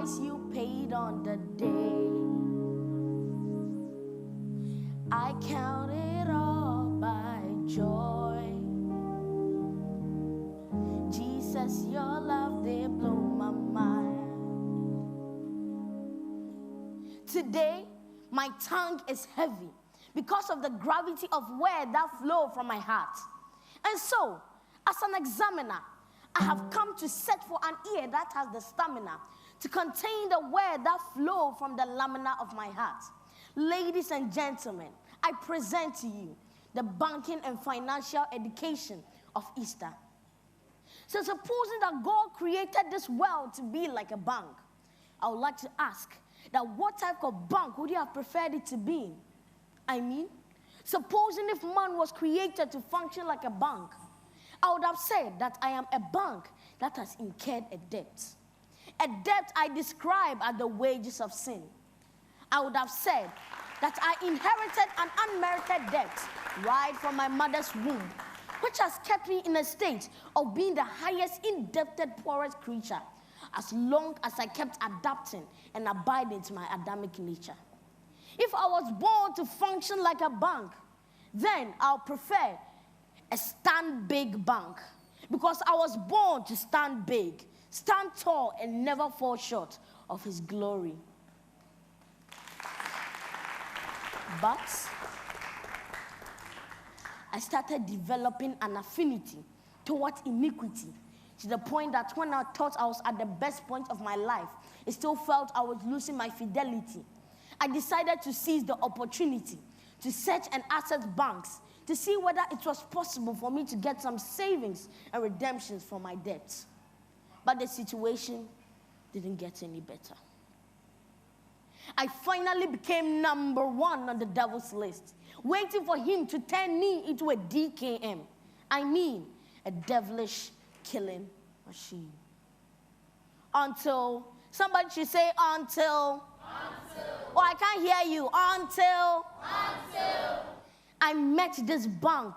price you paid on the day. I count it all by joy. Jesus, your love, they blow my mind. Today, my tongue is heavy because of the gravity of word that flow from my heart. And so, as an examiner, I have come to search for an ear that has the stamina to contain the word that flow from the lamina of my heart. Ladies and gentlemen, I present to you the banking and financial education of Easter. So supposing that God created this world to be like a bank, I would like to ask that what type of bank would you have preferred it to be? I mean, supposing if man was created to function like a bank, I would have said that I am a bank that has incurred a debt. A debt I describe as the wages of sin. I would have said that I inherited an unmerited debt right from my mother's womb, which has kept me in a state of being the highest indebted, poorest creature, as long as I kept adapting and abiding to my Adamic nature. If I was born to function like a bank, then I'll prefer a stand big bank, because I was born to stand big, stand tall, and never fall short of his glory. But I started developing an affinity towards iniquity, to the point that when I thought I was at the best point of my life, I still felt I was losing my fidelity. I decided to seize the opportunity to search and access banks to see whether it was possible for me to get some savings and redemptions for my debts. But the situation didn't get any better. I finally became number one on the devil's list, waiting for him to turn me into a DKM. I mean, a devilish killing machine. Until, somebody should say until. Oh, I can't hear you. Until I met this bank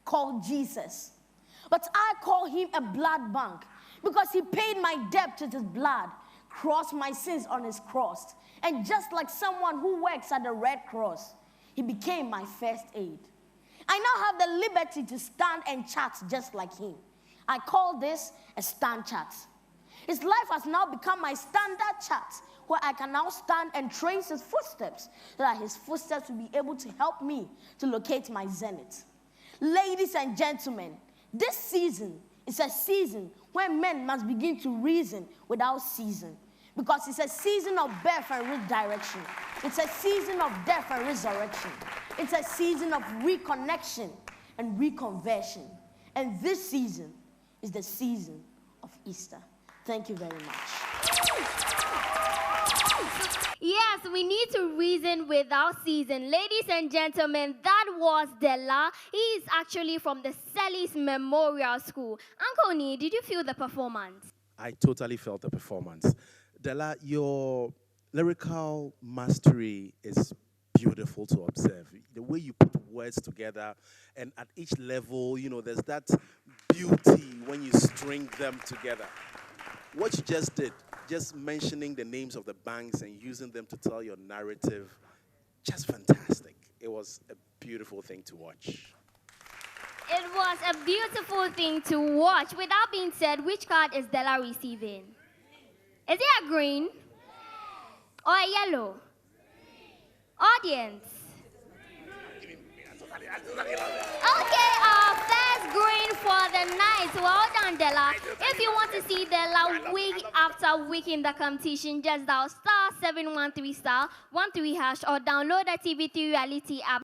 called Jesus. But I call him a blood bank because he paid my debt with his blood, crossed my sins on his cross. And just like someone who works at the Red Cross, he became my first aid. I now have the liberty to stand and chat just like him. I call this a stand chat. His life has now become my standard chat, where I can now stand and trace his footsteps, so that his footsteps will be able to help me to locate my zenith. Ladies and gentlemen, this season is a season where men must begin to reason without season, because it's a season of birth and redirection. It's a season of death and resurrection. It's a season of reconnection and reconversion. And this season is the season of Easter. Thank you very much. Yes, we need to reason without season. Ladies and gentlemen, that was Dela. He is actually from the Selly's Memorial School. Uncle Nee, did you feel the performance? I totally felt the performance. Dela, your lyrical mastery is beautiful to observe. The way you put words together, and at each level, you know, there's that beauty when you string them together. What you just did, just mentioning the names of the banks and using them to tell your narrative, just fantastic. It was a beautiful thing to watch. It was a beautiful thing to watch. With that being said, which card is Dela receiving? Is it a green? Or a yellow? Audience? Okay, our first green for the night. Well done, Dela. If you want to see Dela week after week in the competition, just dial *713*13# or download the TV3 Reality app.